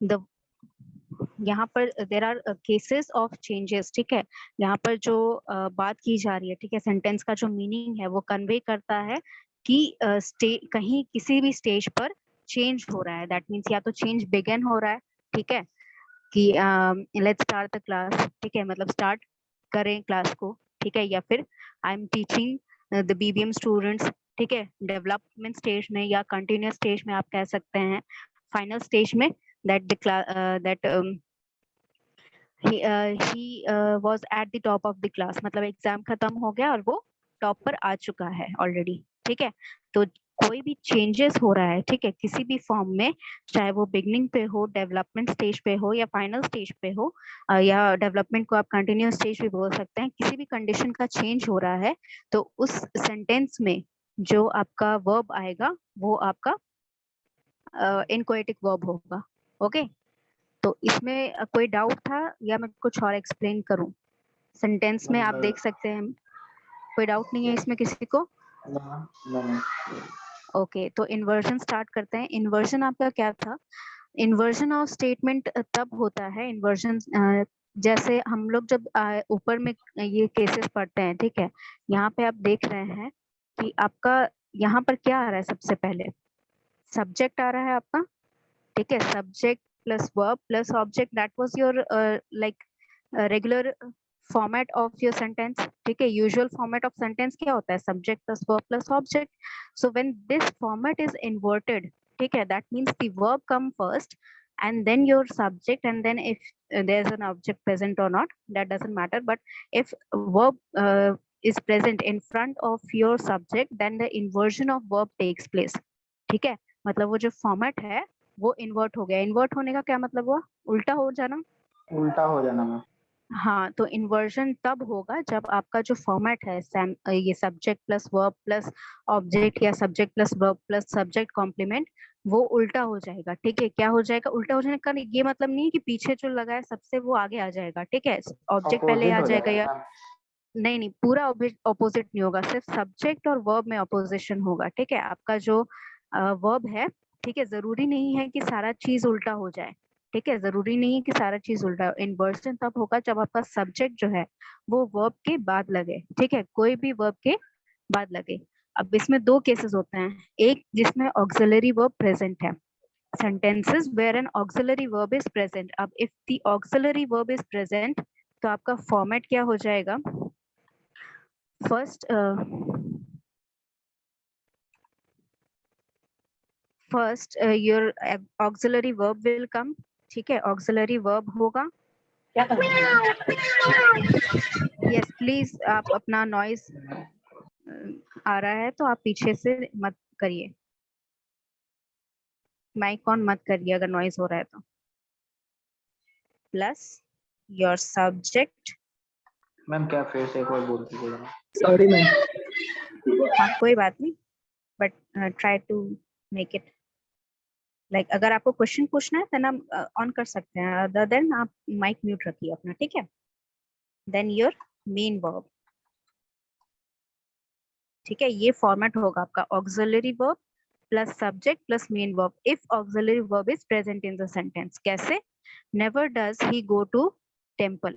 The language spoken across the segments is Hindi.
द यहाँ पर there are cases of changes, ठीक है। यहाँ पर जो बात की जा रही है, ठीक है, सेंटेंस का जो मीनिंग है वो कन्वे करता है कि कहीं किसी भी स्टेज पर चेंज हो रहा है। दैट मीन्स या तो चेंज बिगिन हो रहा है, ठीक है, कि लेट्स स्टार्ट द क्लास, ठीक है, मतलब स्टार्ट करें क्लास को, ठीक है, या फिर I am teaching the BBM students, ठीक है, डेवलपमेंट स्टेज में या कंटिन्यूस स्टेज में आप कह सकते हैं, फाइनल स्टेज में that the class that he was at the top of the class, मतलब एग्जाम खत्म हो गया और वो टॉप पर आ चुका है ऑलरेडी, ठीक है। तो कोई भी चेंजेस हो रहा है, ठीक है, किसी भी फॉर्म में, चाहे वो बिगनिंग पे हो, डेवलपमेंट स्टेज पे हो या फाइनल स्टेज पे हो, या डेवलपमेंट को आप कंटिन्यूस स्टेज भी बोल सकते हैं, किसी भी कंडीशन का चेंज हो रहा है तो उस सेंटेंस में जो आपका वर्ब आएगा वो आपका इनकोएटिक वर्ब होगा। ओके, तो इसमें कोई डाउट था या मैं कुछ और एक्सप्लेन करूं? सेंटेंस में आप देख सकते हैं, कोई डाउट नहीं है इसमें किसी को? ओके, तो इन्वर्जन स्टार्ट करते हैं। इन्वर्जन आपका क्या था? इन्वर्जन ऑफ स्टेटमेंट तब होता है, इन्वर्जन जैसे हम लोग जब ऊपर में ये केसेस पढ़ते हैं, ठीक है, यहाँ पे आप देख रहे हैं कि आपका यहाँ पर क्या आ रहा है, सबसे पहले सब्जेक्ट आ रहा है आपका, ठीक है, subject plus verb plus object, that was your like regular format of your sentence, ठीक है। यूजुअल फॉर्मेट ऑफ सेंटेंस क्या होता है? Subject plus verb plus object. So when this format is inverted, ठीक है, that means the verb come first and then your subject, and then if there's an object present or not, that doesn't matter, but if verb is present in front of your subject, then the inversion of verb takes place, ठीक है। मतलब वो जो फॉर्मेट है वो इन्वर्ट हो गया। इन्वर्ट होने का क्या मतलब हुआ? उल्टा हो जाना। उल्टा हो जाना मैम। हाँ, तो इन्वर्जन तब होगा जब आपका जो फॉर्मेट है ये subject plus verb plus object या subject plus verb plus subject complement, वो उल्टा हो जाएगा, ठीक है। क्या हो जाएगा? उल्टा हो जाने का ये मतलब नहीं है कि पीछे जो लगा है सबसे वो आगे आ जाएगा, ठीक है, ऑब्जेक्ट पहले अपोजिट आ हो जाएगा जाएगा या मैम। नहीं नहीं, पूरा ऑपोजिट नहीं होगा, सिर्फ सब्जेक्ट और वर्ब में ऑपोजिशन होगा, ठीक है। आपका जो वर्ब है, ठीक है, जरूरी नहीं है कि सारा चीज उल्टा हो जाए, ठीक है, जरूरी नहीं है कि सारा चीज उल्टा। इन्वर्जन तब होगा जब आपका सब्जेक्ट जो है वो वर्ब के बाद लगे, ठीक है, कोई भी वर्ब के बाद लगे। अब इसमें दो केसेस होते हैं, एक जिसमें ऑक्सिलरी वर्ब प्रेजेंट है, sentences where an auxiliary verb is present। अब if the auxiliary verb is present तो आपका फॉर्मेट क्या हो जाएगा? First your auxiliary verb will come, ठीक है, ऑक्सिलरी वर्ब होगा। क्या कर रहे यस प्लीज, आप अपना नॉइज आ रहा है तो आप पीछे से मत करिए, माइक ऑन मत करिए अगर नॉइज हो रहा है तो। Plus your subject. मैम? क्या फिर से एक बार बोल दीजिएगा। Sorry ma'am. हाँ कोई बात नहीं, but try to make it like, अगर आपको क्वेश्चन पूछना है देन आप ऑन कर सकते हैं, अदर देन आप माइक म्यूट रखिए अपना, ठीक है। देन योर मेन वर्ब, ठीक है, ये फॉर्मेट होगा आपका auxiliary verb plus subject plus main verb if auxiliary verb is present in the sentence. कैसे? Never does he go to temple,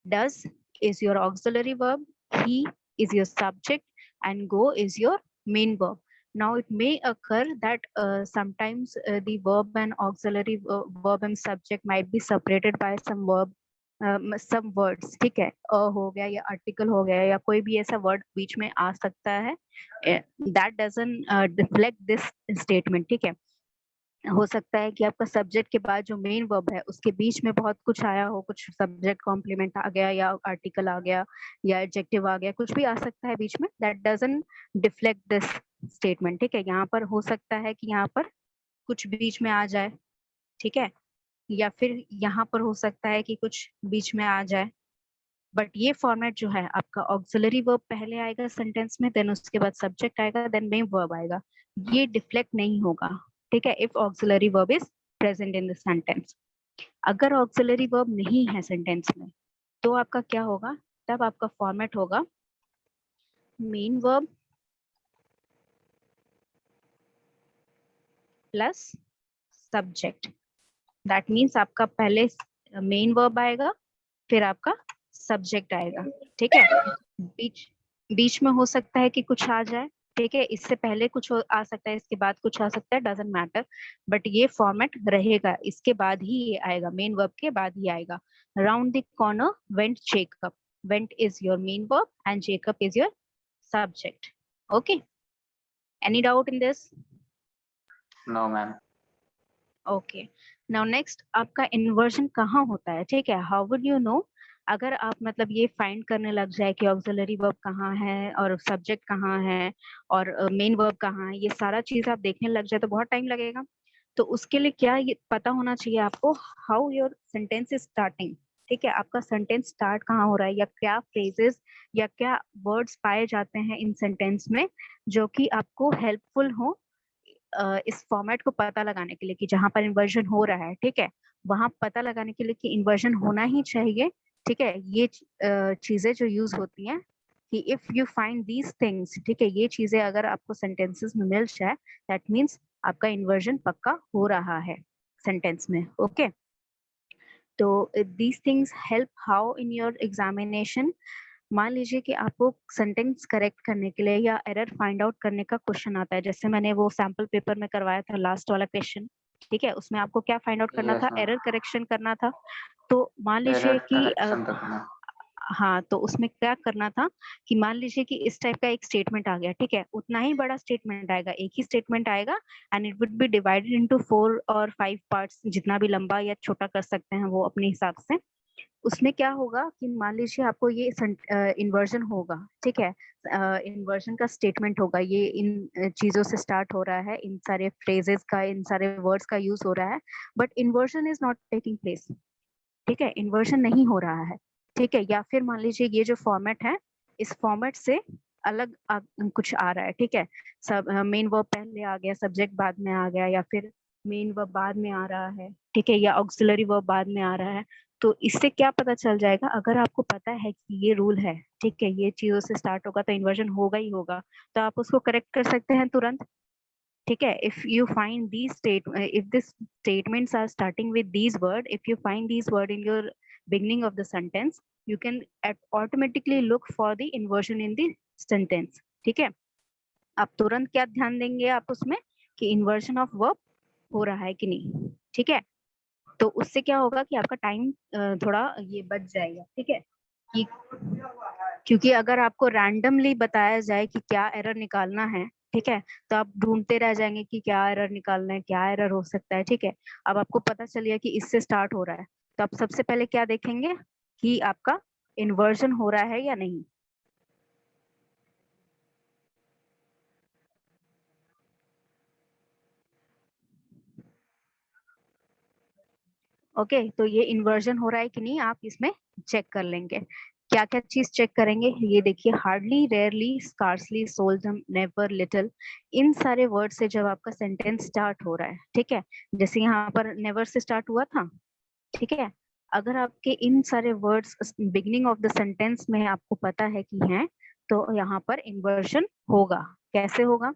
does is your auxiliary verb, he is your subject, and go is your main verb. Now it may occur that sometimes the verb and auxiliary verb and subject might be separated by some words, ठीक है, हो गया या आर्टिकल हो गया या कोई भी ऐसा वर्ड बीच में आ सकता है, that doesn't reflect this statement, ठीक है। हो सकता है कि आपका सब्जेक्ट के बाद जो मेन वर्ब है उसके बीच में बहुत कुछ आया हो, कुछ सब्जेक्ट कॉम्प्लीमेंट आ गया या आर्टिकल आ गया या एडजेक्टिव आ गया, कुछ भी आ सकता है बीच में, that doesn't deflect this statement, ठीक है। यहाँ पर हो सकता है कि यहाँ पर कुछ बीच में आ जाए, ठीक है, या फिर यहाँ पर हो सकता है कि कुछ बीच में आ जाए, बट ये फॉर्मेट जो है आपका ऑक्सिलरी वर्ब पहले आएगा सेंटेंस में, देन उसके बाद सब्जेक्ट आएगा, देन मेन वर्ब आएगा, ये डिफ्लेक्ट नहीं होगा, ठीक है, if auxiliary verb is present in the sentence. अगर ऑक्सिलरी वर्ब नहीं है सेंटेंस में तो आपका क्या होगा? तब आपका फॉर्मेट होगा main verb plus subject, that means आपका पहले मेन वर्ब आएगा, फिर आपका सब्जेक्ट आएगा, ठीक है। बीच बीच में हो सकता है कि कुछ आ जाए, ठीक है, इससे पहले कुछ आ सकता है, इसके बाद कुछ आ सकता है, डजंट मैटर, बट ये फॉर्मेट रहेगा, इसके बाद ही ये आएगा, मेन वर्ब के बाद ही आएगा। Round the corner went Jacob, went is your main verb and Jacob is your subject. Okay, any doubt in this? No ma'am. Okay, now next आपका इन्वर्जन कहाँ होता है, ठीक है। How would you know? अगर आप मतलब ये फाइंड करने लग जाए कि ऑक्सिलरी वर्ब कहाँ है और सब्जेक्ट कहाँ है और मेन वर्ब कहाँ है, ये सारा चीज आप देखने लग जाए तो बहुत टाइम लगेगा। तो उसके लिए क्या ये पता होना चाहिए आपको, how your sentence is starting, ठीक है। आपका सेंटेंस स्टार्ट कहाँ हो रहा है, या क्या फ्रेजेस या क्या वर्ड्स पाए जाते हैं इन सेंटेंस में जो कि आपको हेल्पफुल हो इस फॉर्मेट को पता लगाने के लिए कि जहां पर इन्वर्जन हो रहा है, ठीक है, वहां पता लगाने के लिए कि इन्वर्जन होना ही चाहिए, ठीक है। ये चीजें जो यूज होती हैं कि if you find these things, ठीक है, ये चीजें अगर आपको सेंटेंसेस में मिल जाए दैट मीन्स आपका इन्वर्जन पक्का हो रहा है सेंटेंस में। ओके, तो these things help how in your examination. मान लीजिए कि आपको सेंटेंस करेक्ट करने के लिए या एरर फाइंड आउट करने का क्वेश्चन आता है, जैसे मैंने वो सैंपल पेपर में करवाया था लास्ट वाला क्वेश्चन, ठीक है, उसमें आपको क्या फाइंड आउट करना यस था, मैम। एरर करेक्शन करना था। तो मान लीजिए एरर कि करेक्शन तक में। हाँ, तो उसमें क्या करना था कि मान लीजिए कि इस टाइप का एक स्टेटमेंट आ गया, ठीक है, उतना ही बड़ा स्टेटमेंट आएगा, एक ही स्टेटमेंट आएगा and it would be divided into 4 और 5 पार्ट्स, जितना भी लंबा या छोटा कर सकते हैं वो अपने हिसाब से। उसमें क्या होगा कि मान लीजिए आपको ये इन्वर्जन होगा, ठीक है, इन्वर्जन का स्टेटमेंट होगा, ये इन चीजों से स्टार्ट हो रहा है, इन सारे फ्रेजेस का, इन सारे वर्ड्स का यूज हो रहा है, but inversion is not taking place, ठीक है, इन्वर्जन नहीं हो रहा है, ठीक है। या फिर मान लीजिए ये जो फॉर्मेट है, इस फॉर्मेट से अलग कुछ आ रहा है, ठीक है, सब मेन वर्ब पहले आ गया, सब्जेक्ट बाद में आ गया, या फिर मेन वर्ब बाद में आ रहा है, ठीक है, या ऑक्सिलरी वर्ब बाद में आ रहा है। तो इससे क्या पता चल जाएगा, अगर आपको पता है कि ये रूल है, ठीक है, ये चीजों से स्टार्ट होगा तो इन्वर्जन होगा ही होगा, तो आप उसको करेक्ट कर सकते हैं तुरंत, ठीक है। If you find these state if this statements are starting with these word, if you find these word in your beginning of the sentence, you can automatically look for the inversion in the sentence, ठीक है। आप तुरंत क्या ध्यान देंगे आप उसमें कि इन्वर्जन ऑफ वर्ब हो रहा है कि नहीं, ठीक है। तो उससे क्या होगा कि आपका टाइम थोड़ा ये बच जाएगा, ठीक है, कि क्योंकि अगर आपको रैंडमली बताया जाए कि क्या एरर निकालना है, ठीक है, तो आप ढूंढते रह जाएंगे कि क्या एरर निकालना है, क्या एरर हो सकता है, ठीक है। अब आपको पता चल गया कि इससे स्टार्ट हो रहा है, तो आप सबसे पहले क्या देखेंगे कि आपका इन्वर्जन हो रहा है या नहीं। ओके, तो ये इन्वर्जन हो रहा है कि नहीं आप इसमें चेक कर लेंगे। क्या क्या चीज चेक करेंगे, ये देखिए, hardly, rarely, scarcely, seldom, never, little, इन सारे वर्ड से जब आपका सेंटेंस स्टार्ट हो रहा है, ठीक है, जैसे यहाँ पर नेवर से स्टार्ट हुआ था, ठीक है, अगर आपके इन सारे words beginning of the sentence में आपको पता है कि हैं, तो यहाँ पर इन्वर्जन होगा। कैसे होगा?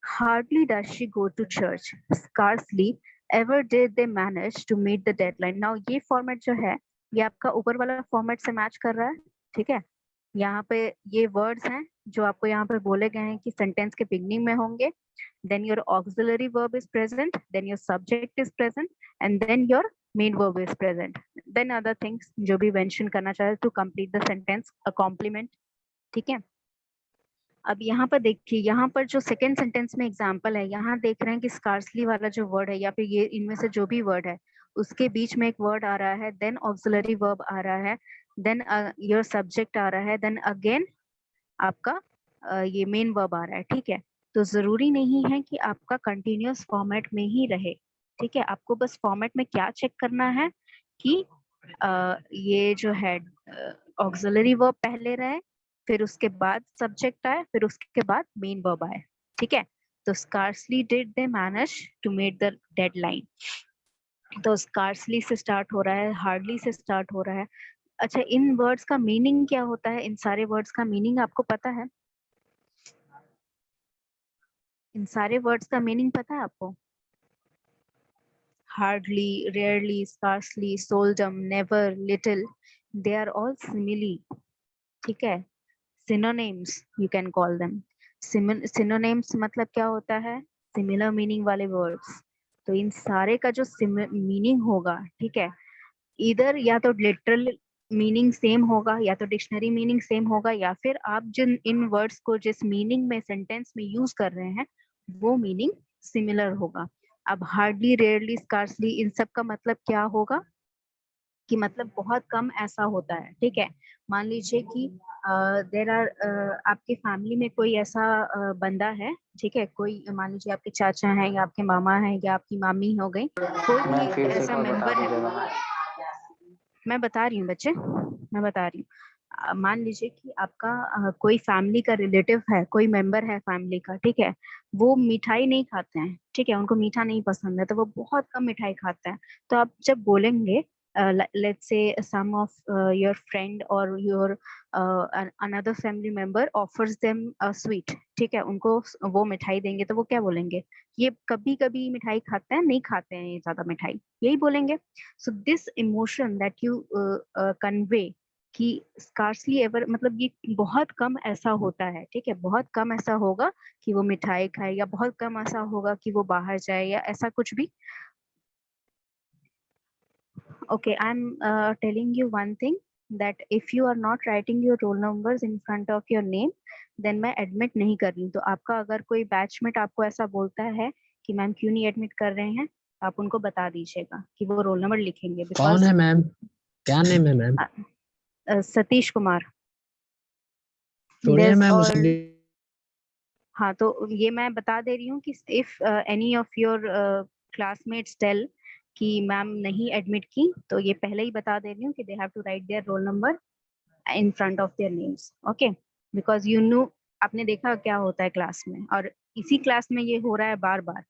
Hardly does she go to church. Scarcely ever did they manage to meet the deadline. Now ये फॉर्मेट जो है, ये आपका ऊपर वाला फॉर्मेट से मैच कर रहा है, ठीक है। यहाँ पे ये वर्ड्स हैं जो आपको यहाँ पे बोले गए हैं कि सेंटेंस के बिगनिंग में होंगे, then your auxiliary verb is present, then your subject is present, and then your main verb is present, then other things जो भी mention करना चाहे to complete the sentence, a complement, ठीक है। अब यहाँ पर देखिए, यहाँ पर जो सेकेंड सेंटेंस में एग्जाम्पल है, यहाँ देख रहे हैं कि स्कार्सली वाला जो वर्ड है या फिर ये इनमें से जो भी वर्ड है, उसके बीच में एक वर्ड आ रहा है, देन ऑक्सिलरी वर्ब आ रहा है, देन योर सब्जेक्ट आ रहा है, देन अगेन आपका ये मेन वर्ब आ रहा है, ठीक है। तो जरूरी नहीं है कि आपका कंटिन्यूअस फॉर्मेट में ही रहे, ठीक है। आपको बस फॉर्मेट में क्या चेक करना है कि ये जो है ऑक्सिलरी वर्ब पहले रहे, फिर उसके बाद सब्जेक्ट आए, फिर उसके बाद मेन वर्ब आए, ठीक है। तो scarcely did they manage to met the deadline, तो स्कार्सली से स्टार्ट हो रहा है, हार्डली से स्टार्ट हो रहा है। अच्छा, इन वर्ड्स का मीनिंग क्या होता है, इन सारे वर्ड्स का मीनिंग आपको पता है? इन सारे वर्ड्स का मीनिंग पता है आपको? hardly, rarely, scarcely, seldom, never, little, they are all simile. ठीक है, synonyms you can call them. Synonyms मतलब क्या होता है, similar meaning वाले words. तो इन सारे का जो मीनिंग होगा, ठीक है, इधर या तो लिटरल मीनिंग सेम होगा या तो डिक्शनरी मीनिंग सेम होगा, या फिर आप जिन इन वर्ड्स को जिस मीनिंग में सेंटेंस में यूज कर रहे हैं वो मीनिंग सिमिलर होगा. अब हार्डली, रेयरली, स्कार्सली, इन सब का मतलब क्या होगा कि मतलब बहुत कम ऐसा होता है. ठीक है, मान लीजिए कि देर आर आपके फैमिली में कोई ऐसा बंदा है, ठीक है, कोई मान लीजिए आपके चाचा हैं या आपके मामा हैं या आपकी मामी हो गई, कोई भी मैम एक फिर से एक ऐसा बार बता मेंबर है. दीजिएगा मैम. मैं बता रही हूँ बच्चे, मैं बता रही हूँ. मान लीजिए कि आपका कोई फैमिली का रिलेटिव है, कोई मेंबर है फैमिली का, ठीक है, वो मिठाई नहीं खाते हैं, ठीक है, उनको मीठा नहीं पसंद है, तो वो बहुत कम मिठाई खाते हैं. तो आप जब बोलेंगे let's say some of your friend or your another family member offers them a sweet, ठीक है, उनको वो मिठाई देंगे, तो वो क्या बोलेंगे, ये कभी कभी मिठाई खाते हैं, नहीं खाते हैं ये ज्यादा मिठाई, यही बोलेंगे. So this emotion that you convey कि स्कार्सली एवर, मतलब ये बहुत कम ऐसा होता है, ठीक है, बहुत कम ऐसा होगा कि वो मिठाई खाए, या बहुत कम ऐसा होगा कि वो बाहर जाए, या ऐसा कुछ भी. Okay, I'm telling you one thing, that if you are not writing your roll numbers in front of your name, then मैं admit नहीं कर रही हूँ. तो आपका अगर कोई बैचमेट आपको ऐसा बोलता है कि मैम क्यों नहीं एडमिट कर रहे हैं, आप उनको बता दीजिएगा कि वो रोल नंबर लिखेंगे. कौन है मैम, क्या नेम है मैम? सतीश कुमार. सुनिए मैम, और हाँ, तो ये मैं बता दे रही हूँ कि if any of your classmates tell कि मैम नहीं एडमिट की, तो ये पहले ही बता दे रही हूँ कि they have to write their roll number in front of their names. Okay, because you know, आपने देखा क्या होता है क्लास में, और इसी क्लास में ये हो रहा है बार बार.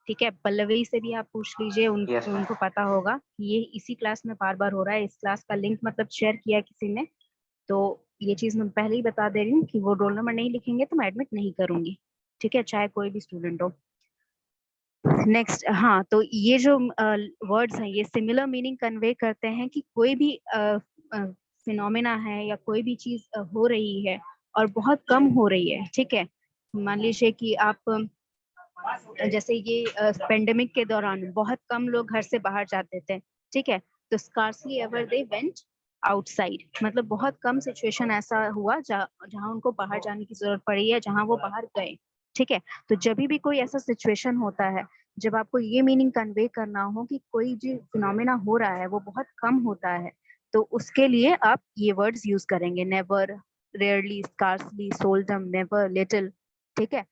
ठीक है, पल्लवी से भी आप पूछ लीजिए, Yes, ma'am. उनको पता होगा कि ये इसी क्लास में बार बार हो रहा है. इस क्लास का लिंक मतलब शेयर किया किसी ने, तो ये चीज मैं पहले ही बता दे रही हूँ कि वो रोल नंबर नहीं लिखेंगे तो मैं एडमिट नहीं करूंगी. ठीक है, चाहे कोई भी स्टूडेंट हो. नेक्स्ट, हाँ, तो ये जो वर्ड्स हैं ये सिमिलर मीनिंग कन्वे करते हैं कि कोई भी फिनोमेना है या कोई भी चीज हो रही है और बहुत कम हो रही है. ठीक है, मान लीजिए कि आप जैसे ये पेंडेमिक के दौरान बहुत कम लोग घर से बाहर जाते थे. ठीक है, तो scarcely ever they went outside, मतलब बहुत कम सिचुएशन ऐसा हुआ जहाँ उनको बाहर जाने की जरूरत पड़ी है, जहाँ वो बाहर गए. ठीक है, तो जब भी कोई ऐसा सिचुएशन होता है, जब आपको ये मीनिंग कन्वे करना हो कि कोई जो फिनोमेना हो रहा है वो बहुत कम होता है, तो उसके लिए आप ये वर्ड्स यूज करेंगे, never, rarely, scarcely, seldom, never, little. ठीक है,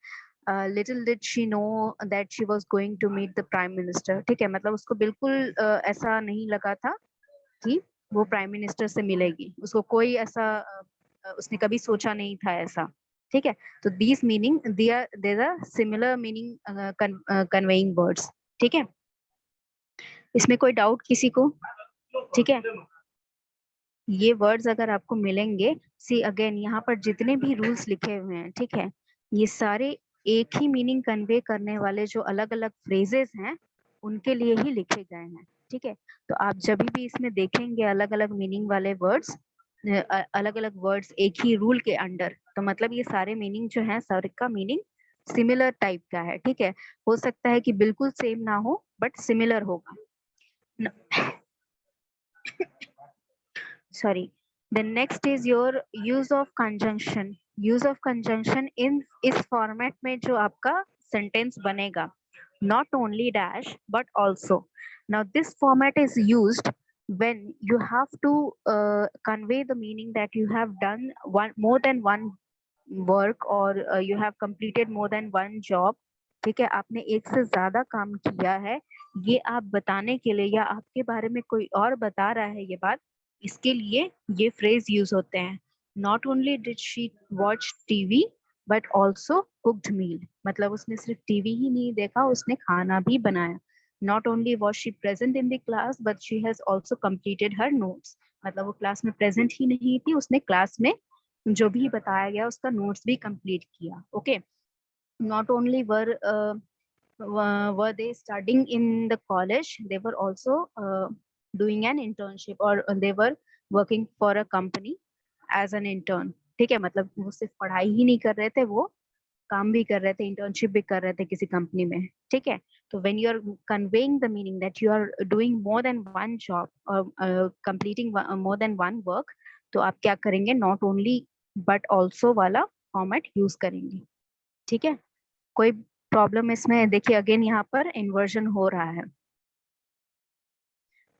little did she know that she was going to meet the prime minister. ठीक है, मतलब उसको बिल्कुल ऐसा नहीं लगा था कि वो प्राइम मिनिस्टर से मिलेगी, उसको कोई ऐसा उसने कभी सोचा नहीं था ऐसा. ठीक है, तो these meaning there are similar meaning conveying words. ठीक है, इसमें कोई डाउट किसी को? ठीक है, ये वर्ड्स अगर आपको मिलेंगे, सी अगेन यहाँ पर जितने भी रूल्स लिखे हुए हैं, ठीक है, ये सारे एक ही मीनिंग कन्वे करने वाले जो अलग अलग फ्रेजेस हैं उनके लिए ही लिखे गए हैं. ठीक है, तो आप जब भी इसमें देखेंगे अलग अलग मीनिंग वाले वर्ड्स, अलग अलग वर्ड्स एक ही रूल के अंडर, तो मतलब ये सारे मीनिंग जो है, सारे का मीनिंग सिमिलर टाइप का है. ठीक है, हो सकता है कि बिल्कुल सेम ना हो बट सिमिलर होगा. Sorry, the next is your use of conjunction. use of conjunction in इस format में जो आपका sentence बनेगा, not only dash but also. Now this format is used when you have to convey the meaning that you have done more than one work, or you have completed more than one job. ठीक है, आपने एक से ज्यादा काम किया है, ये आप बताने के लिए, या आपके बारे में कोई और बता रहा है ये बात, इसके लिए ये फ्रेज यूज होते हैं. Not only did she watch TV but also cooked meal, मतलब उसने सिर्फ टीवी ही नहीं देखा, उसने खाना भी बनाया. Not only was she present in the class but she has also completed her notes, मतलब वो क्लास में प्रेजेंट ही नहीं थी, उसने क्लास में जो भी बताया गया उसका नोट्स भी कंप्लीट किया. Okay, not only were were they studying in the college, they were also doing an internship or they were working for a company as an intern. ठीक है, मतलब वो सिर्फ पढ़ाई ही नहीं कर रहे थे, वो काम भी कर रहे थे, इंटर्नशिप भी कर रहे थे किसी कंपनी में. ठीक है, तो when you are conveying the meaning that you are doing more than one job or completing more than one work, तो आप क्या करेंगे, not only but also वाला फॉर्मेट यूज करेंगे. ठीक है, कोई प्रॉब्लम इसमें? देखिए अगेन यहाँ पर इन्वर्जन हो रहा है,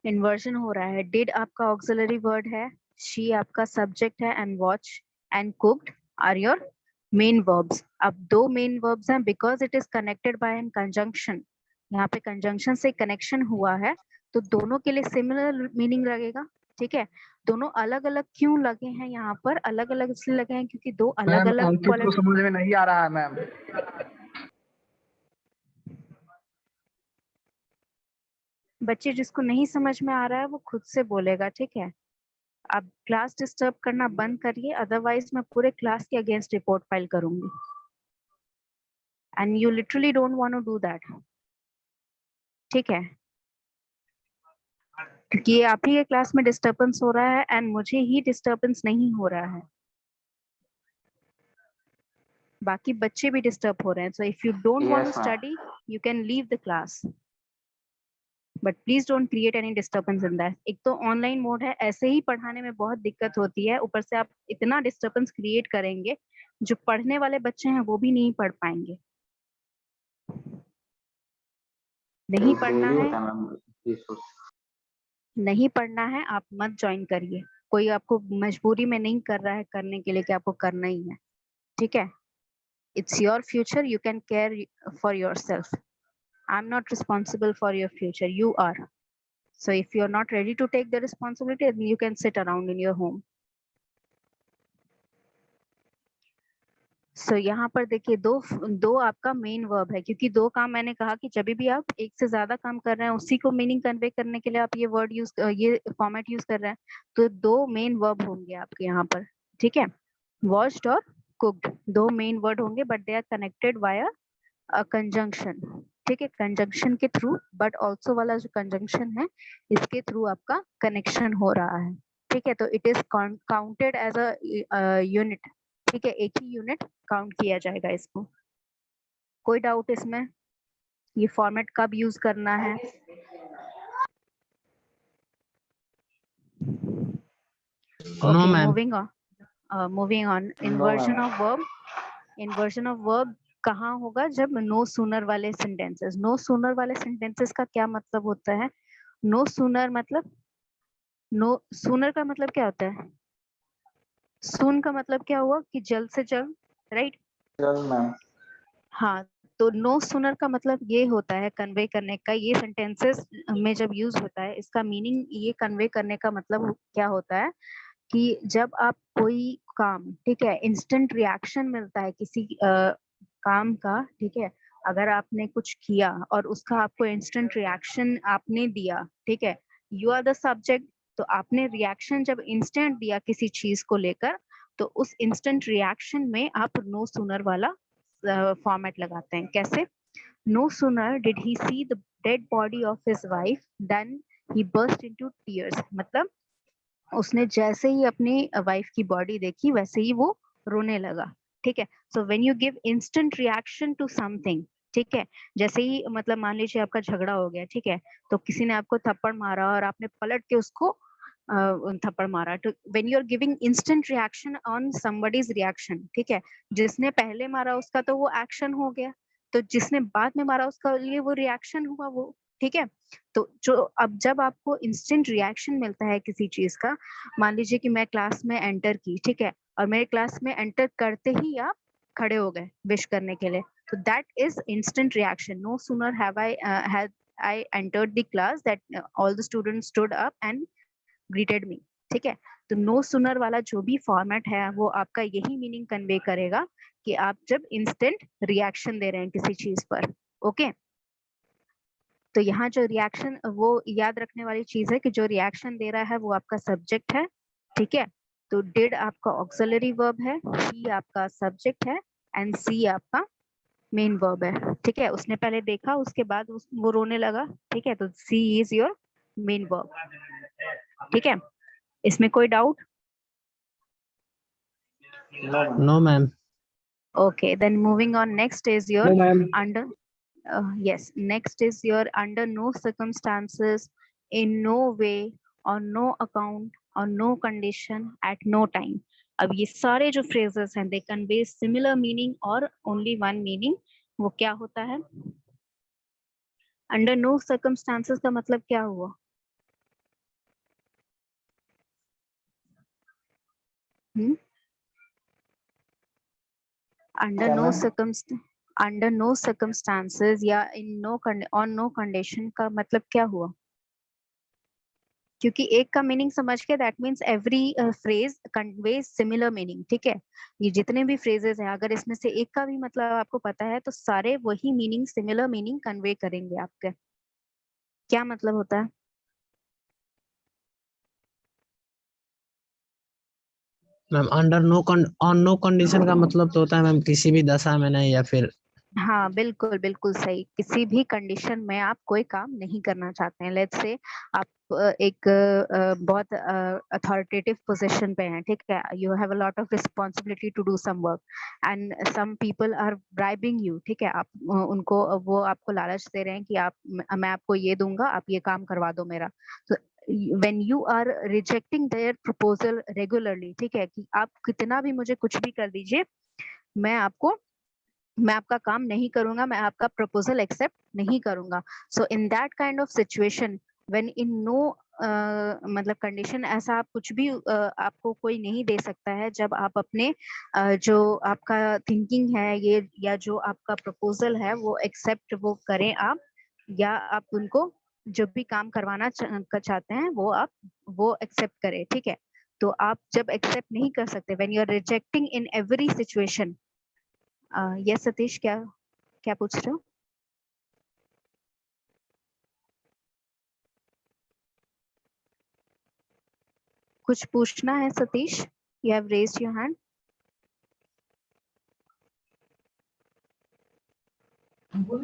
इन्वर्जन हो रहा है. डिड आपका ऑक्सिलरी वर्ड है, शी आपका सब्जेक्ट है, and watch and cooked are your main verbs. अब दो मेन वर्ब्स हैं because it is connected by an conjunction. यहाँ पे कंजंक्शन से कनेक्शन हुआ है तो दोनों के लिए सिमिलर मीनिंग लगेगा. ठीक है, दोनों अलग अलग क्यों लगे हैं यहाँ पर? अलग अलग इसलिए लगे हैं क्योंकि दो अलग मैम अलग अंकित को समझ में नहीं आ रहा है मैम. बच्चे जिसको नहीं समझ में आ रहा है वो खुद से बोलेगा. ठीक है, आप क्लास डिस्टर्ब करना बंद करिए, अदरवाइज मैं पूरे क्लास के अगेंस्ट रिपोर्ट फाइल करूंगी. And you literally don't want to do that. ठीक है, क्योंकि ये आप ही के क्लास में डिस्टर्बेंस हो रहा है एंड मुझे ही डिस्टर्बेंस नहीं हो रहा है, बाकी बच्चे भी डिस्टर्ब हो रहे हैं. So if you don't want to Yes, ma'am. Study you can leave the class, but please don't create any disturbance in that. एक तो ऑनलाइन मोड है, ऐसे ही पढ़ाने में बहुत दिक्कत होती है, ऊपर से आप इतना डिस्टर्बेंस क्रिएट करेंगे, जो पढ़ने वाले बच्चे हैं वो भी नहीं पढ़ पाएंगे. नहीं पढ़ना डेली है, होता है मैम इशू. नहीं पढ़ना है, आप मत ज्वाइन करिए. कोई आपको मजबूरी में नहीं कर रहा है करने के लिए कि आपको करना ही है. ठीक है, it's your future, you can care for yourself. I'm not responsible for your future, you are. So if you're not ready to take the responsibility, then you can sit around in your home. So यहाँ पर देखिए दो आपका मेन वर्ब है, क्योंकि दो काम मैंने कहा कि जब भी आप एक से ज्यादा काम कर रहे हैं उसी को मीनिंग कन्वे करने के लिए आप ये वर्ड यूज, ये फॉर्मेट यूज कर रहे हैं, तो दो मेन वर्ब होंगे आपके यहाँ पर. ठीक है, वॉच्ड और कुक्ड दो मेन वर्ड होंगे, but they are connected via conjunction. ठीक है, कंजंक्शन के थ्रू, बट ऑल्सो वाला जो कंजंक्शन है इसके थ्रू आपका कनेक्शन हो रहा है. ठीक है, तो it is counted as a unit. ठीक है, एक ही यूनिट काउंट किया जाएगा इसको. कोई डाउट इसमें? ये फॉर्मेट कब यूज करना है? No, Okay, ma'am. moving on. Inversion of verb. Inversion of verb कहाँ होगा? जब no sooner वाले sentences. No sooner वाले sentences का क्या मतलब होता है? No sooner मतलब, no sooner का मतलब क्या होता है? Soon का मतलब क्या हुआ कि जल्द से जल्द, राइट? चल मैम. हाँ, तो नो सुनर का मतलब ये होता है कन्वे करने का. ये सेंटेंसेस में जब यूज होता है, इसका मीनिंग ये कन्वे करने का मतलब क्या होता है कि जब आप कोई काम, ठीक है, इंस्टेंट रिएक्शन मिलता है किसी काम का. ठीक है, अगर आपने कुछ किया और उसका आपको इंस्टेंट रिएक्शन आपने दिया, ठीक है, यू आर द सब्जेक्ट, तो आपने रिएक्शन जब इंस्टेंट दिया किसी चीज को लेकर, तो उस इंस्टेंट रिएक्शन में आप नो सुनर वाला फॉर्मेट लगाते हैं. कैसे? No sooner did he see the dead body of his wife then he burst into tears. मतलब उसने जैसे ही अपनी वाइफ की बॉडी देखी वैसे ही वो रोने लगा. ठीक है, so when you give instant reaction to something, ठीक है, जैसे ही मतलब मान लीजिए आपका झगड़ा हो गया, ठीक है, तो किसी ने आपको थप्पड़ मारा और आपने पलट के उसको थप्पड़ मारा, तो when you are giving instant reaction on somebody's reaction, ठीक है, जिसने पहले मारा उसका तो वो एक्शन हो गया, तो जिसने बाद में मारा उसका लिए वो रिएक्शन हुआ वो. ठीक है, तो जो अब जब आपको इंस्टेंट रिएक्शन मिलता है किसी चीज का, मान लीजिए कि मैं क्लास में एंटर की, ठीक है, और मेरे क्लास में एंटर करते ही आप खड़े हो गए विश करने के लिए, तो that is instant reaction. No sooner have I entered the class that all the students stood up and greeted me. ठीक है, तो नो सुनर वाला जो भी फॉर्मेट है वो आपका यही मीनिंग कन्वे करेगा कि आप जब इंस्टेंट रिएक्शन दे रहे हैं किसी चीज पर. ओके, तो यहाँ जो रिएक्शन, वो याद रखने वाली चीज है कि जो रिएक्शन दे रहा है वो आपका सब्जेक्ट है. ठीक है, तो डिड आपका ऑक्सिलरी वर्ब है, ही आपका सब्जेक्ट है, एंड सी आपका मेन वर्ब है, ठीक है। उसने पहले देखा, उसके बाद वो रोने लगा, ठीक है, तो सी इज योर मेन वर्ब, ठीक है। इसमें कोई doubt? No, ma'am. Okay, then moving on, next is your No, ma'am. under yes, next is your under no circumstances, in no way, on no account, on no condition, at no time. अब ये सारे जो phrases हैं, they convey similar meaning और only one meaning. वो क्या होता है? under no circumstances का मतलब क्या हुआ? under क्या no ma'am? under no circumstances या in no on no condition का मतलब क्या हुआ? क्योंकि एक का मीनिंग समझ के, that means every phrase conveys similar meaning, ठीक है। ये जितने भी फ्रेजेस हैं, अगर इसमें से एक का भी मतलब आपको पता है तो सारे वही मीनिंग, सिमिलर मीनिंग कन्वे करेंगे आपके। क्या मतलब होता है? मैम ऑन नो कंडीशन का मतलब तो होता है मैम किसी भी दशा में नहीं, या फिर हाँ, बिल्कुल बिल्कुल सही। किसी भी कंडीशन में आप कोई काम नहीं करना चाहते हैं। लेट्स से आप एक बहुत अथॉरिटेटिव पोजीशन पे हैं, ठीक है। You have a lot of responsibility to do some work and some people are bribing you, ठीक है। आप उनको, वो आपको लालच दे रहे हैं कि आप, मैं आपको ये दूंगा, आप ये काम करवा दो मेरा। तो when you are rejecting their proposal regularly, ठीक है, कि आप कितना भी मुझे कुछ भी कर दीजिए, मैं आपका काम नहीं करूंगा, मैं आपका प्रपोजल एक्सेप्ट नहीं करूंगा। So in that kind of situation, when in no मतलब कंडीशन, ऐसा आप कुछ भी आपको कोई नहीं दे सकता है जब आप अपने जो आपका थिंकिंग है ये, या जो आपका प्रपोजल है वो एक्सेप्ट वो करें आप, या आप उनको जो भी काम करवाना चाहते हैं वो एक्सेप्ट करें, ठीक है। तो आप जब एक्सेप्ट नहीं कर सकते, when you are rejecting in every situation. Yes Satish, क्या क्या पूछ रहे हो? कुछ पूछना है Satish? You have raised your hand.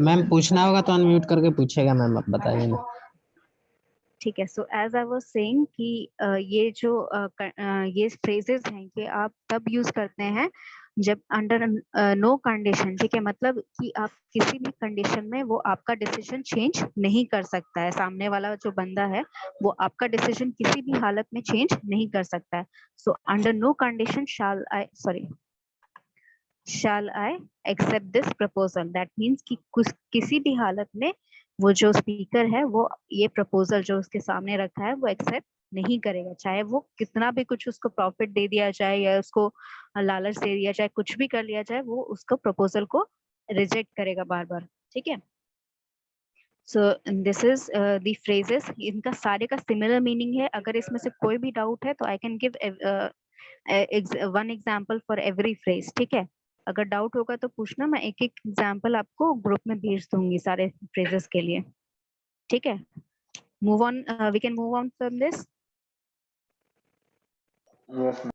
Ma'am पूछना होगा तो अनम्यूट करके पूछेगा मैम, आप बताइए ना। ठीक है। So as I was saying कि ये जो ये फ्रेजेस हैं कि आप तब यूज करते हैं जब अंडर नो कंडीशन, ठीक है, मतलब कि आप किसी भी कंडीशन में वो आपका डिसीजन चेंज नहीं कर सकता है। सामने वाला जो बंदा है वो आपका डिसीजन किसी भी हालत में चेंज नहीं कर सकता है। So under no condition shall I accept this proposal? That means कि किसी भी हालत में वो जो स्पीकर है वो ये प्रपोजल जो उसके सामने रखा है वो एक्सेप्ट नहीं करेगा, चाहे वो कितना भी कुछ उसको प्रॉफिट दे दिया जाए या उसको लालच दे दिया जाए, कुछ भी कर लिया जाए, वो उसको प्रपोजल को रिजेक्ट करेगा बार बार, ठीक है। So this is the phrases, इनका सारे का सिमिलर मीनिंग है। अगर इसमें से कोई भी डाउट है तो I can give one example for every phrase, ठीक है। अगर डाउट होगा तो पूछना, मैं एक एक एग्जाम्पल आपको ग्रुप में भेज दूंगी सारे फ्रेजेस के लिए, ठीक है। Move on, we can move on from this. Yes, ma'am.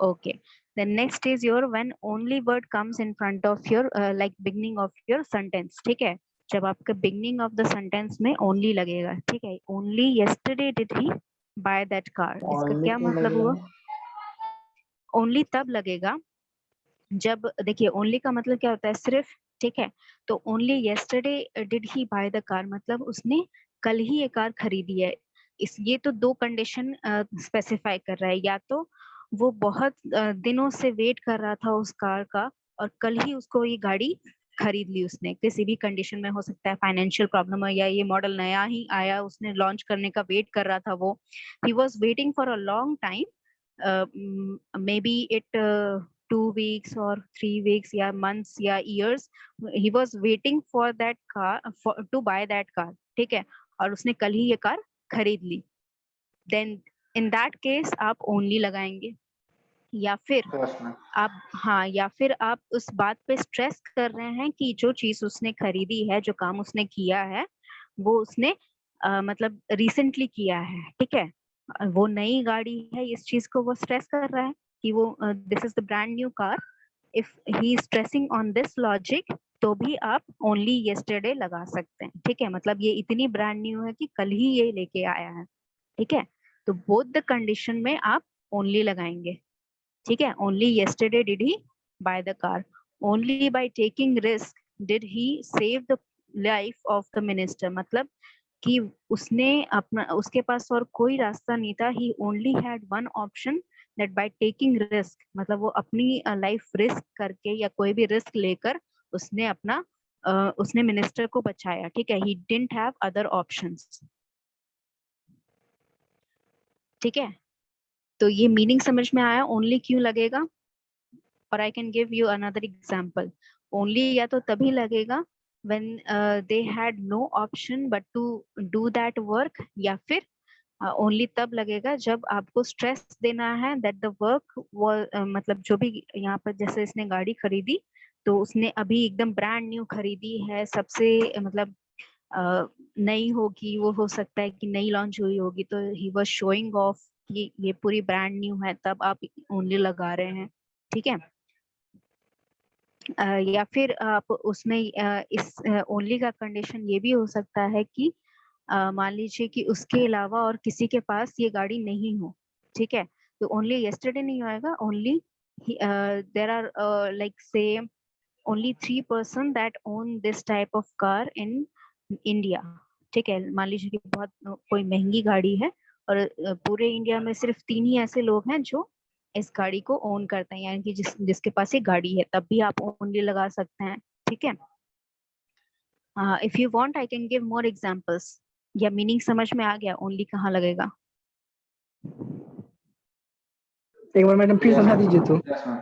Okay, the next is your when only word comes in front of your like beginning of your sentence, ठीक है। जब आपका beginning of the sentence में only लगेगा, ठीक है। only yesterday did he buy that car, इसका Only क्या क्यों मतलब हुआ? लगेगा? only तब लगेगा जब, देखिए ओनली का मतलब क्या होता है, सिर्फ, ठीक है। तो only yesterday did he by the car, मतलब उसने कल ही ये कार खरीदी है। इस ये तो दो कंडीशन स्पेसिफाई कर रहा है, या तो वो बहुत दिनों से वेट कर रहा था उस कार का और कल ही उसको ये गाड़ी खरीद ली उसने। किसी भी कंडीशन में हो सकता है, फाइनेंशियल प्रॉब्लम है या ये मॉडल नया ही आया, उसने लॉन्च करने का वेट कर रहा था वो। He was waiting for a long time, may be it 2 weeks or 3 weeks या months या years, he was waiting for that car to buy that car, ठीक है। और उसने कल ही ये कार खरीद ली। then in that case आप only लगाएंगे, या फिर Yes, ma'am. आप, हाँ, या फिर आप उस बात पे स्ट्रेस कर रहे हैं कि जो चीज उसने खरीदी है, जो काम उसने किया है, वो उसने मतलब रिसेंटली किया है, ठीक है। वो नई गाड़ी है, इस चीज को वो स्ट्रेस कर रहा है कि वो this is the brand new car if he is stressing on this logic तो भी आप ओनली येस्टरडे लगा सकते हैं, ठीक है। मतलब ये इतनी ब्रांड न्यू है कि कल ही ये लेके आया है, ठीक है। तो बोथ द कंडीशन में आप ओनली लगाएंगे, ठीक है। Only yesterday did he by the car, only by taking risk did he save the life of the minister, मतलब कि उसने अपना, उसके पास और कोई रास्ता नहीं था, he only had one option that by taking risk, मतलब वो अपनी लाइफ रिस्क करके या कोई भी रिस्क लेकर उसने अपना उसने मिनिस्टर को बचाया, ठीक है। He didn't have other options, ठीक है। तो ये मीनिंग समझ में आया ओनली क्यों लगेगा। और I can give you another example, only या तो तभी लगेगा when they had no option but to do that work, या फिर ओनली तब लगेगा जब आपको स्ट्रेस देना है दैट द वर्क मतलब जो भी यहाँ पर जैसे इसने गाड़ी खरीदी तो उसने अभी एकदम ब्रांड न्यू खरीदी है, सबसे मतलब नई होगी, वो हो सकता है कि नई लॉन्च हुई होगी, तो ही वाज शोइंग ऑफ कि ये पूरी ब्रांड न्यू है, तब आप ओनली लगा रहे हैं, ठीक है। या फिर आप उसमें इस ओनली का कंडीशन ये भी हो सकता है कि मान लीजिए कि उसके अलावा और किसी के पास ये गाड़ी नहीं हो, ठीक है। तो ओनली यस्टरडे नहीं आएगा, ओनली देयर आर लाइक से only 3 person that own this type of car in India, ठीक है। मान लीजिए कि बहुत कोई महंगी गाड़ी है और पूरे इंडिया में सिर्फ 3 ही ऐसे लोग हैं जो इस गाड़ी को ओन करते हैं, यानी कि जिसके पास ये गाड़ी है, तब भी आप ओनली लगा सकते हैं, ठीक है। If you want I can give more examples, या मीनिंग समझ में आ गया ओनली कहाँ लगेगा। एक बार मैडम फिर समझा दीजिए तो। Yes, ma'am.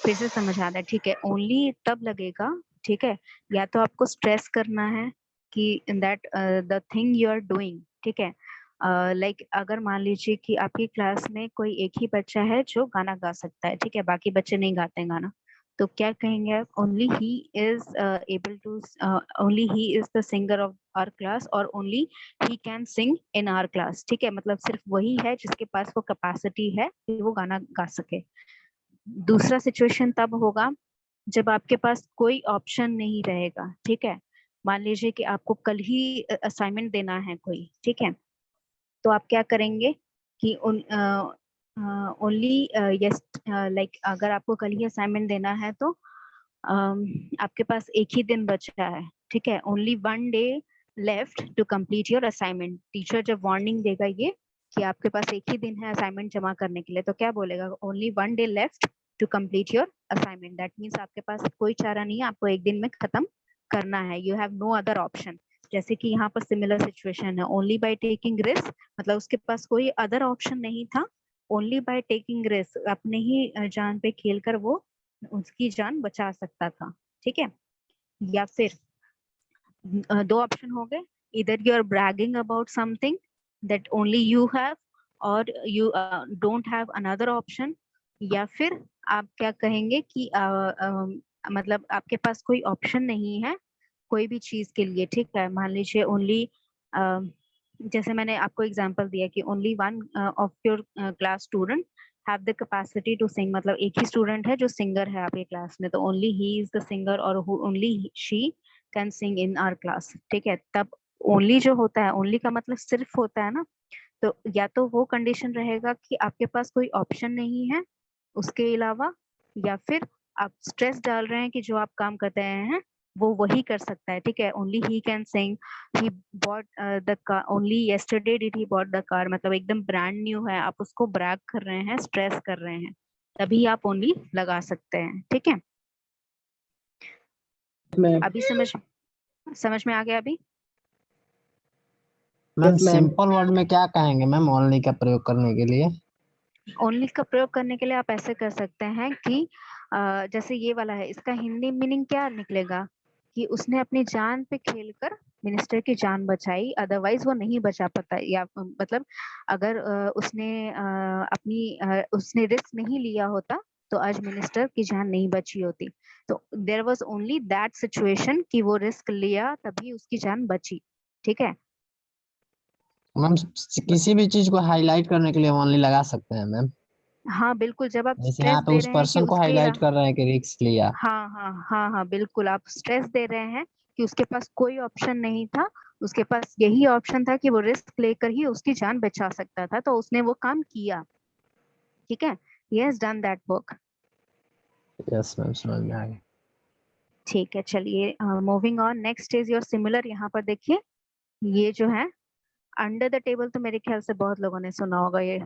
फिर से समझ आता है, ठीक है। ओनली तब लगेगा, ठीक है, या तो आपको स्ट्रेस करना है कि that the thing you are doing, ठीक है। लाइक अगर मान लीजिए कि आपकी क्लास में कोई एक ही बच्चा है जो गाना गा सकता है, ठीक है, बाकी बच्चे नहीं गाते हैं गाना, तो क्या कहेंगे आप, only he is able to, only he is the singer of our class और only he can sing in our class, ठीक है। मतलब सिर्फ वही है जिसके पास वो कैपेसिटी है कि वो गाना गा सके। दूसरा सिचुएशन तब होगा जब आपके पास कोई ऑप्शन नहीं रहेगा, ठीक है। मान लीजिए कि आपको कल ही असाइनमेंट देना है कोई, ठीक है, तो आप क्या करेंगे कि ओनली यस, लाइक अगर आपको कल ही असाइनमेंट देना है तो आपके पास एक ही दिन बचा है, ठीक है। Only 1 day left to complete your assignment. Teacher जब वार्निंग देगा ये कि आपके पास एक ही दिन है असाइनमेंट जमा करने के लिए, तो क्या बोलेगा, only 1 day left to complete your assignment. That means आपके पास कोई चारा नहीं है, आपको एक दिन में खत्म करना है, you have no other option. जैसे कि यहाँ पर सिमिलर सिचुएशन है, ओनली बाय टेकिंग रिस्क, मतलब उसके पास कोई अदर ऑप्शन नहीं था, ओनली बाय टेकिंग रिस्क, अपने ही जान पे खेलकर वो उसकी जान बचा सकता था, ठीक है। या फिर दो ऑप्शन हो गए, इधर you are bragging about something that only you have और you don't have another option, या फिर आप क्या कहेंगे कि मतलब आपके पास कोई ऑप्शन नहीं है कोई भी चीज के लिए, ठीक है। मान लीजिए ओनली जैसे मैंने आपको एग्जांपल दिया कि only one of your class student have the capacity to sing, मतलब एक ही स्टूडेंट है जो सिंगर है आपके क्लास में, तो only he is the singer और only she can sing in our class, ठीक है। तब ओनली जो होता है, ओनली का मतलब सिर्फ होता है ना, तो या तो वो कंडीशन रहेगा कि आपके पास कोई ऑप्शन नहीं है उसके अलावा, या फिर आप स्ट्रेस डाल रहे हैं कि जो आप काम करते हैं वो वही कर सकता है, ठीक है। Only he can Singh, he bought the car, only yesterday did he bought the car, मतलब एकदम ब्रांड न्यू है, आप उसको ब्रैग कर रहे हैं, स्ट्रेस कर रहे हैं, तभी आप ओनली लगा सकते हैं, ठीक है। मैम अभी समझ में आ गया अभी। Ma'am yes ma'am. Simple word में क्या कहेंगे मैम ओनली का प्रयोग करने के लिए। ओनली का प्रयोग करने के लिए आप ऐसे कर सकते हैं कि जैसे ये वाला है, इसका हिंदी मीनिंग क्या निकलेगा कि उसने अपनी जान पे खेलकर मिनिस्टर की जान बचाई, अदरवाइज वो नहीं बचा पाता, या मतलब अगर उसने रिस्क नहीं लिया होता तो आज मिनिस्टर की जान नहीं बची होती। तो there was only that situation कि वो रिस्क लिया तभी उसकी जान बची, ठीक है। मैम किसी भी चीज को हाईलाइट करने के लिए ओनली लगा सकते हैं मैम। हाँ बिल्कुल, जब आप जैसे स्ट्रेस यहाँ पे दे उस रहे हैं कि पर्सन को उसके हाईलाइट कर रहे हैं कि रिस्क लिया। हाँ हाँ हाँ हाँ बिल्कुल, आप स्ट्रेस दे रहे हैं कि उसके पास कोई ऑप्शन नहीं था, उसके पास यही ऑप्शन था कि वो रिस्क लेकर ही उसकी जान बचा सकता था, तो उसने वो काम किया। ठीक है, he has done that work। Yes ma'am, समझ में आ गया। ठीक है, चलिए moving on, next is your similar. यहाँ पर देखिए, ये जो है अंडर द टेबल, तो मेरे ख्याल से बहुत लोगों ने सुना होगा ये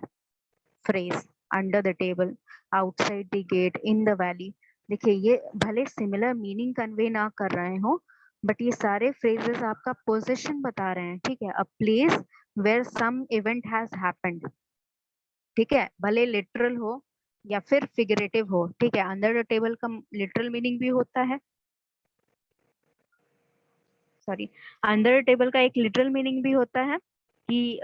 phrase, under the table, outside the gate, in the valley. देखिए, ये भले सिमिलर मीनिंग कन्वे ना कर रहे हो, बट ये सारे फ्रेजेस आपका पोजीशन बता रहे हैं। ठीक है, a place where some event has happened. ठीक है, भले लिटरल हो या फिर फिगरेटिव हो। ठीक है, अंडर द टेबल का लिटरल मीनिंग भी होता है, सॉरी, अंडर टेबल का एक लिटरल मीनिंग भी होता है कि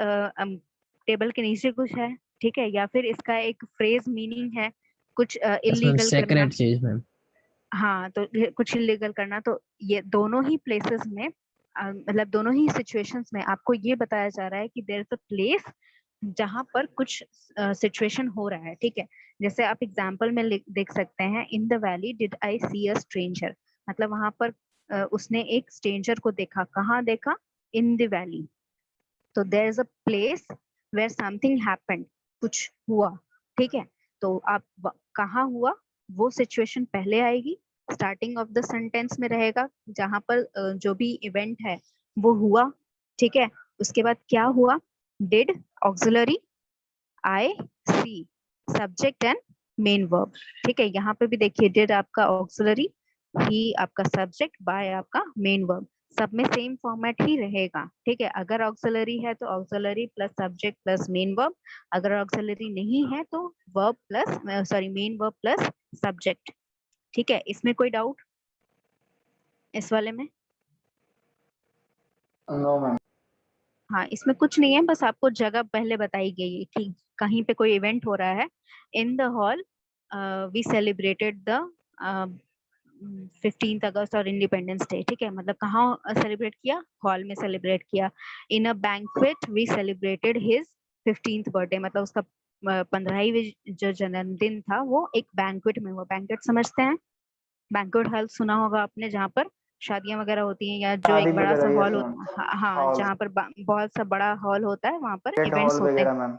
टेबल के नीचे कुछ है। ठीक है, या फिर इसका एक फ्रेज मीनिंग है कुछ यस मैम, इलीगल करना। सेक्रेट चीज मैम। हाँ, तो ये कुछ इलीगल करना, तो ये दोनों ही प्लेसेस में मतलब दोनों ही सिचुएशंस में आपको ये बताया जा रहा है कि देयर इज अ प्लेस जहां पर कुछ सिचुएशन हो रहा है। ठीक है, जैसे आप एग्जांपल में देख सकते हैं, in the valley did I see a stranger, मतलब वहां पर उसने एक स्ट्रेंजर को देखा। कहाँ देखा? In the valley. तो there is a place where something happened, कुछ हुआ। ठीक है, तो आप कहाँ हुआ, वो सिचुएशन पहले आएगी, स्टार्टिंग ऑफ द सेंटेंस में रहेगा, जहां पर जो भी इवेंट है वो हुआ। ठीक है, उसके बाद क्या हुआ? Did, auxiliary, I, see, subject and main verb. ठीक है, यहाँ पे भी देखिए, डिड आपका ऑक्सिलरी, ही आपका सब्जेक्ट, बाय आपका मेन वर्ब। सब में सेम फॉर्मेट ही रहेगा। ठीक है, अगर ऑक्सिलरी है तो auxiliary plus subject plus main verb, अगर ऑक्सिलरी नहीं है तो verb plus sorry main verb plus subject. ठीक है, इसमें कोई डाउट इस वाले में? No ma'am. हाँ, इसमें कुछ नहीं है, बस आपको जगह पहले बताई गई है कि कहीं पे कोई इवेंट हो रहा है। In the hall we celebrated the 15th August और इंडिपेंडेंस डे। ठीक है, मतलब कहाँ सेलिब्रेट किया? हॉल में सेलिब्रेट किया। In a banquet we celebrated his 15th birthday, मतलब उसका 15वीं जो जन्मदिन था वो एक बैंक्वेट में हुआ। बैंक्वेट समझते हैं? बैंक्वेट हॉल सुना होगा आपने, जहाँ पर शादियां वगैरह होती हैं, या जो शादी एक बड़ा सा वगैरह, यस हॉल मैम। होता है, हाँ, हॉल, जहाँ पर बहुत सा बड़ा हॉल होता है, वहां पर गेट हॉल इवेंट्स होते हैं। वगैरह मैम।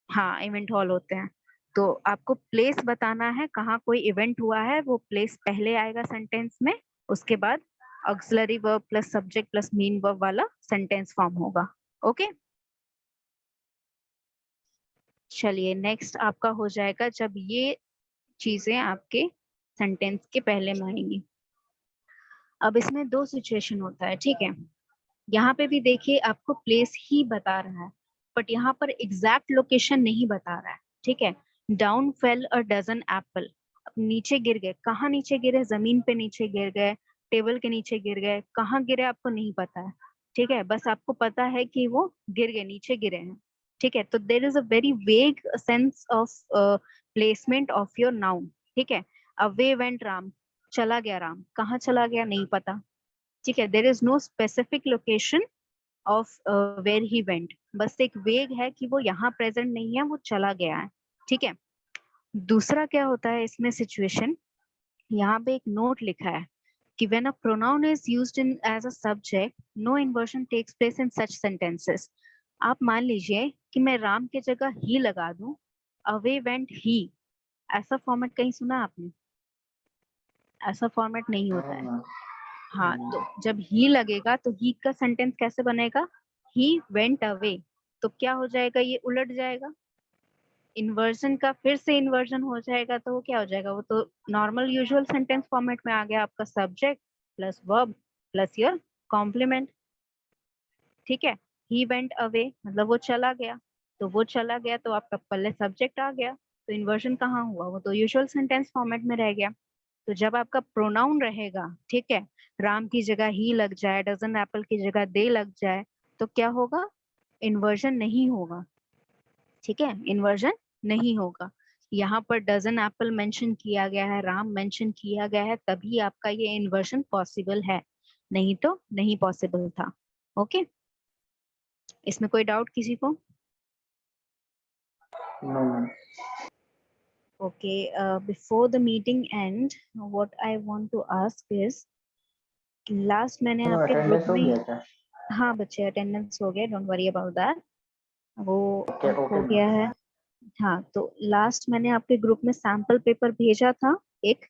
हाँ, इवेंट हॉल होते हैं। तो आपको प्लेस बताना है कहाँ कोई इवेंट हुआ है, वो प्लेस पहले आएगा सेंटेंस में, उसके बाद auxiliary verb plus subject plus main verb वाला सेंटेंस फॉर्म होगा। ओके, चलिए नेक्स्ट आपका हो जाएगा जब ये चीजें आपके सेंटेंस के पहले में आएंगी। अब इसमें दो सिचुएशन होता है। ठीक है, यहाँ पे भी देखिए, आपको प्लेस ही बता रहा है, बट यहाँ पर एग्जैक्ट लोकेशन नहीं बता रहा है। ठीक है, down fell a dozen apple, अब नीचे गिर गए। कहाँ नीचे गिरे? जमीन पे नीचे गिर गए, टेबल के नीचे गिर गए, कहाँ गिरे आपको नहीं पता है। ठीक है, बस आपको पता है कि वो गिर गए, नीचे गिरे हैं। ठीक है, तो there is a very vague sense of placement of your noun. ठीक है, अवे वेंट राम, चला गया राम, कहाँ चला गया नहीं पता। ठीक है, there is no specific location of where he went, बस एक वेग है कि वो यहाँ प्रेजेंट नहीं है, वो चला गया है। ठीक है, दूसरा क्या होता है इसमें सिचुएशन, यहाँ पे एक नोट लिखा है कि when a pronoun is used in as a subject, no inversion takes place in such sentences। आप मान लीजिए कि मैं राम के जगह ही लगा दूं, away went he, ऐसा फॉर्मेट कहीं सुना आपने? ऐसा फॉर्मेट नहीं होता है। हाँ, तो जब ही लगेगा तो ही का सेंटेंस कैसे बनेगा? ही वेंट अवे, तो क्या हो जाएगा? ये उलट जाएगा, इन्वर्जन का फिर से इन्वर्जन हो जाएगा। तो वो क्या हो जाएगा? वो तो नॉर्मल यूजुअल सेंटेंस फॉर्मेट में आ गया, आपका subject plus verb plus your complement. ठीक है, ही वेंट अवे मतलब वो चला गया, तो वो चला गया तो आपका पहले सब्जेक्ट आ गया, तो इन्वर्जन कहाँ हुआ? वो तो यूजुअल सेंटेंस फॉर्मेट में रह गया। तो जब आपका प्रोनाउन रहेगा, ठीक है, राम की जगह ही लग जाए, डजन एप्पल की जगह दे लग जाए, तो क्या होगा? इन्वर्जन नहीं होगा। ठीक है, इन्वर्जन नहीं होगा। यहाँ पर डजन एप्पल मेंशन किया गया है, राम मेंशन किया गया है, तभी आपका ये इन्वर्जन पॉसिबल है, नहीं तो नहीं पॉसिबल था। ओके, इसमें कोई डाउट किसी को? No ma'am. Okay, before the meeting end, what I want to ask is, last मैंने तो आपके ग्रुप अटेंडेंस हो में, गया क्या? हाँ बच्चे अटेंडेंस हो गया, डोंट वरी अबाउट दैट, वो ओके हो ओके गया है। हाँ, तो लास्ट मैंने आपके ग्रुप में सैंपल पेपर भेजा था एक,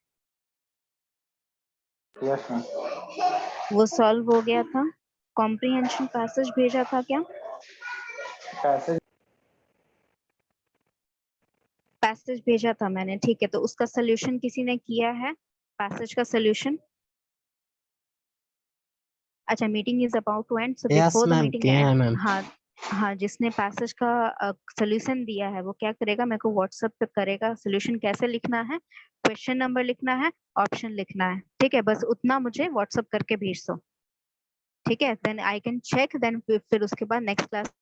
यस मैम। वो सॉल्व हो गया था। कॉम्प्रिहेंशन पैसेज भेजा था क्या? पैसेज पैसेज भेजा था मैंने, ठीक है, तो उसका सोल्यूशन किसी ने किया है? पैसेज का सोल्यूशन? अच्छा, meeting is about to end, so yes before the ma'am meeting किए हैं एंड, मैम। हाँ हाँ, जिसने पैसेज का सोल्यूशन दिया है वो क्या करेगा, मेरे को व्हाट्सएप पे करेगा। सोल्यूशन कैसे लिखना है, क्वेश्चन नंबर लिखना है, ऑप्शन लिखना है, ठीक है, बस उतना मुझे व्हाट्सएप करके भेज दो, ठीक है, then I can check, then फिर उसके बाद नेक्स्ट क्लास